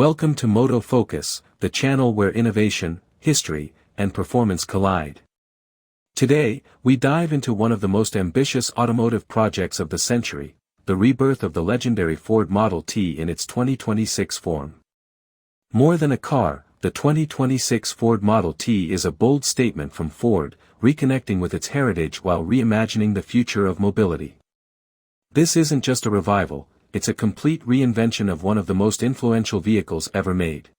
Welcome to Moto Focus, the channel where innovation, history, and performance collide. Today, we dive into one of the most ambitious automotive projects of the century, the rebirth of the legendary Ford Model T in its 2026 form. More than a car, the 2026 Ford Model T is a bold statement from Ford, reconnecting with its heritage while reimagining the future of mobility. This isn't just a revival, it's a complete reinvention of one of the most influential vehicles ever made.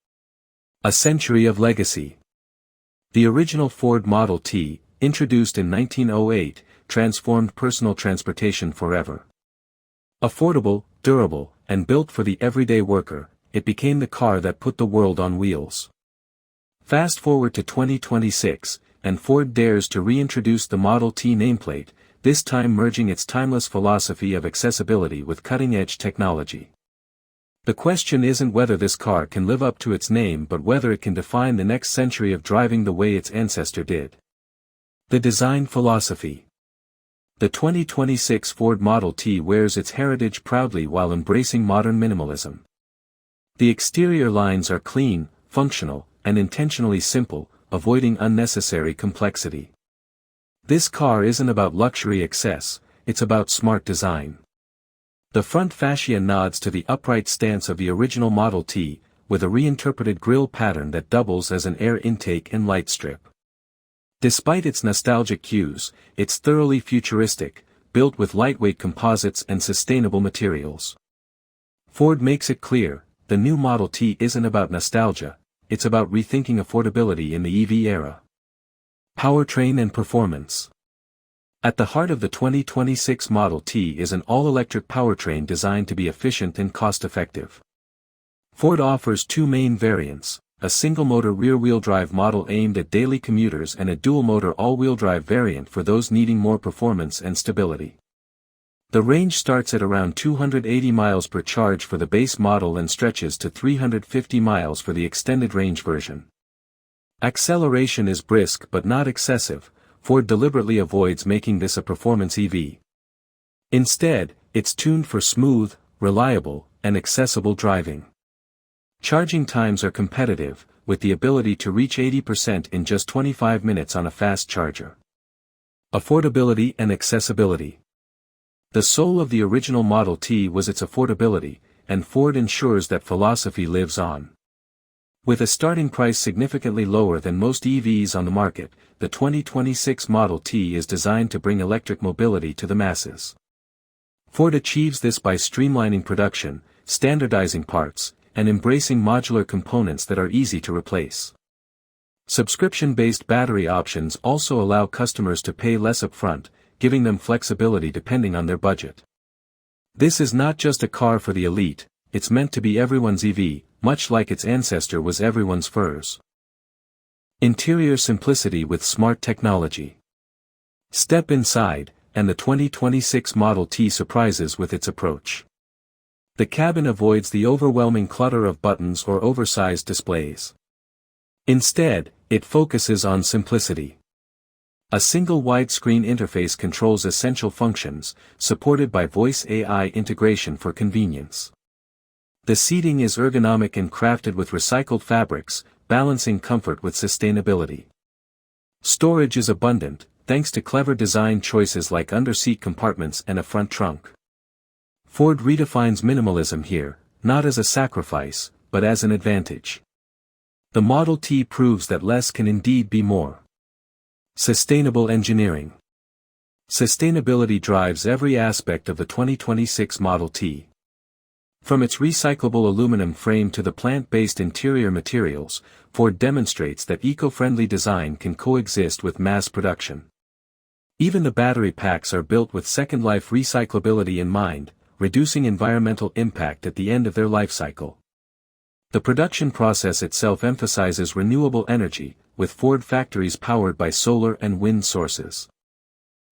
A century of legacy. The original Ford Model T, introduced in 1908, transformed personal transportation forever. Affordable, durable, and built for the everyday worker, it became the car that put the world on wheels. Fast forward to 2026, and Ford dares to reintroduce the Model T nameplate, this time merging its timeless philosophy of accessibility with cutting-edge technology. The question isn't whether this car can live up to its name but whether it can define the next century of driving the way its ancestor did. The design philosophy. The 2026 Ford Model T wears its heritage proudly while embracing modern minimalism. The exterior lines are clean, functional, and intentionally simple, avoiding unnecessary complexity. This car isn't about luxury excess, it's about smart design. The front fascia nods to the upright stance of the original Model T, with a reinterpreted grille pattern that doubles as an air intake and light strip. Despite its nostalgic cues, it's thoroughly futuristic, built with lightweight composites and sustainable materials. Ford makes it clear, the new Model T isn't about nostalgia, it's about rethinking affordability in the EV era. Powertrain and performance. At the heart of the 2026 Model T is an all-electric powertrain designed to be efficient and cost-effective. Ford offers two main variants, a single-motor rear-wheel drive model aimed at daily commuters and a dual-motor all-wheel drive variant for those needing more performance and stability. The range starts at around 280 miles per charge for the base model and stretches to 350 miles for the extended range version. Acceleration is brisk but not excessive. Ford deliberately avoids making this a performance EV. Instead, it's tuned for smooth, reliable, and accessible driving. Charging times are competitive, with the ability to reach 80% in just 25 minutes on a fast charger. Affordability and accessibility. The soul of the original Model T was its affordability, and Ford ensures that philosophy lives on. With a starting price significantly lower than most EVs on the market, the 2026 Model T is designed to bring electric mobility to the masses. Ford achieves this by streamlining production, standardizing parts, and embracing modular components that are easy to replace. Subscription-based battery options also allow customers to pay less upfront, giving them flexibility depending on their budget. This is not just a car for the elite, it's meant to be everyone's EV, much like its ancestor was everyone's furs. Interior simplicity with smart technology. Step inside, and the 2026 Model T surprises with its approach. The cabin avoids the overwhelming clutter of buttons or oversized displays. Instead, it focuses on simplicity. A single widescreen interface controls essential functions, supported by voice AI integration for convenience. The seating is ergonomic and crafted with recycled fabrics, balancing comfort with sustainability. Storage is abundant, thanks to clever design choices like under-seat compartments and a front trunk. Ford redefines minimalism here, not as a sacrifice, but as an advantage. The Model T proves that less can indeed be more. Sustainable engineering. Sustainability drives every aspect of the 2026 Model T. From its recyclable aluminum frame to the plant-based interior materials, Ford demonstrates that eco-friendly design can coexist with mass production. Even the battery packs are built with second-life recyclability in mind, reducing environmental impact at the end of their life cycle. The production process itself emphasizes renewable energy, with Ford factories powered by solar and wind sources.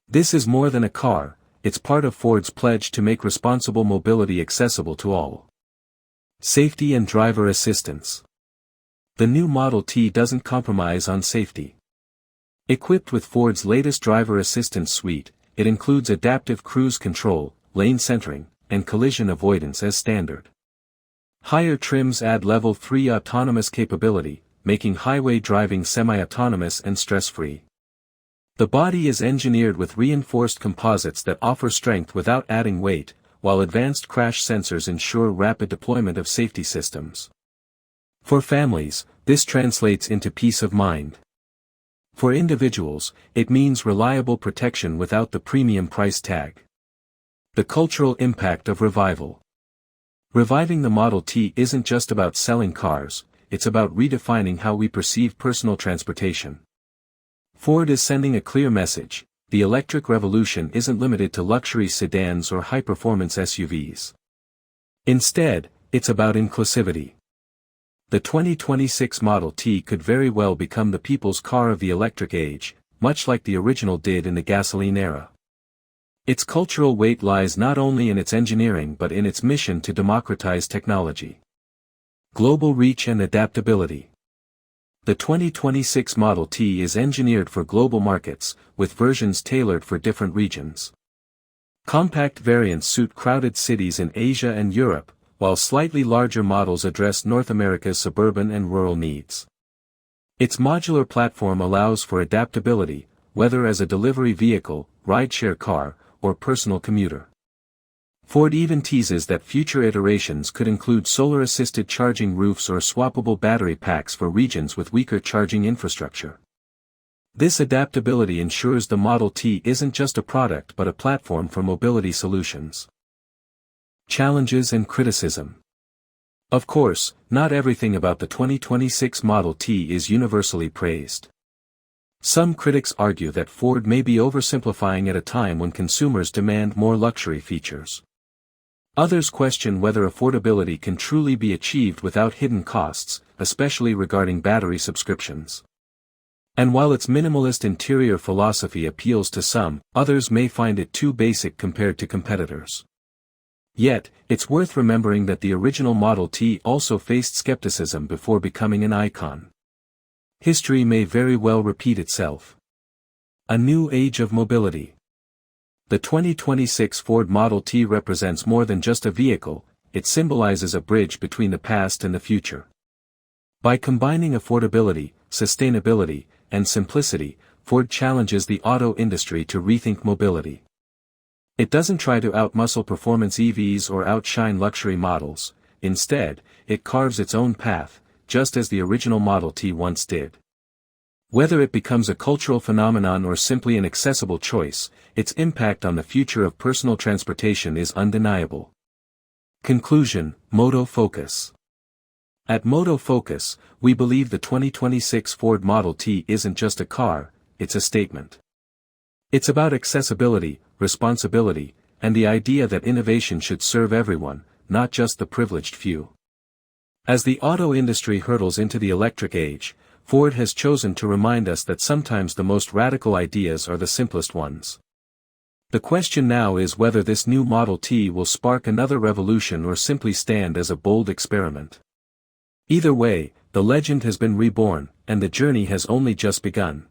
This is more than a car. It's part of Ford's pledge to make responsible mobility accessible to all. Safety and driver assistance. The new Model T doesn't compromise on safety. Equipped with Ford's latest driver assistance suite, it includes adaptive cruise control, lane centering, and collision avoidance as standard. Higher trims add Level 3 autonomous capability, making highway driving semi-autonomous and stress-free. The body is engineered with reinforced composites that offer strength without adding weight, while advanced crash sensors ensure rapid deployment of safety systems. For families, this translates into peace of mind. For individuals, it means reliable protection without the premium price tag. The cultural impact of revival. Reviving the Model T isn't just about selling cars, it's about redefining how we perceive personal transportation. Ford is sending a clear message: the electric revolution isn't limited to luxury sedans or high-performance SUVs. Instead, it's about inclusivity. The 2026 Model T could very well become the people's car of the electric age, much like the original did in the gasoline era. Its cultural weight lies not only in its engineering but in its mission to democratize technology. Global reach and adaptability. The 2026 Model T is engineered for global markets, with versions tailored for different regions. Compact variants suit crowded cities in Asia and Europe, while slightly larger models address North America's suburban and rural needs. Its modular platform allows for adaptability, whether as a delivery vehicle, rideshare car, or personal commuter. Ford even teases that future iterations could include solar-assisted charging roofs or swappable battery packs for regions with weaker charging infrastructure. This adaptability ensures the Model T isn't just a product but a platform for mobility solutions. Challenges and criticism. Of course, not everything about the 2026 Model T is universally praised. Some critics argue that Ford may be oversimplifying at a time when consumers demand more luxury features. Others question whether affordability can truly be achieved without hidden costs, especially regarding battery subscriptions. And while its minimalist interior philosophy appeals to some, others may find it too basic compared to competitors. Yet, it's worth remembering that the original Model T also faced skepticism before becoming an icon. History may very well repeat itself. A new age of mobility. The 2026 Ford Model T represents more than just a vehicle, it symbolizes a bridge between the past and the future. By combining affordability, sustainability, and simplicity, Ford challenges the auto industry to rethink mobility. It doesn't try to outmuscle performance EVs or outshine luxury models, instead, it carves its own path, just as the original Model T once did. Whether it becomes a cultural phenomenon or simply an accessible choice, its impact on the future of personal transportation is undeniable. Conclusion: Moto Focus. At Moto Focus, we believe the 2026 Ford Model T isn't just a car, it's a statement. It's about accessibility, responsibility, and the idea that innovation should serve everyone, not just the privileged few. As the auto industry hurtles into the electric age, Ford has chosen to remind us that sometimes the most radical ideas are the simplest ones. The question now is whether this new Model T will spark another revolution or simply stand as a bold experiment. Either way, the legend has been reborn, and the journey has only just begun.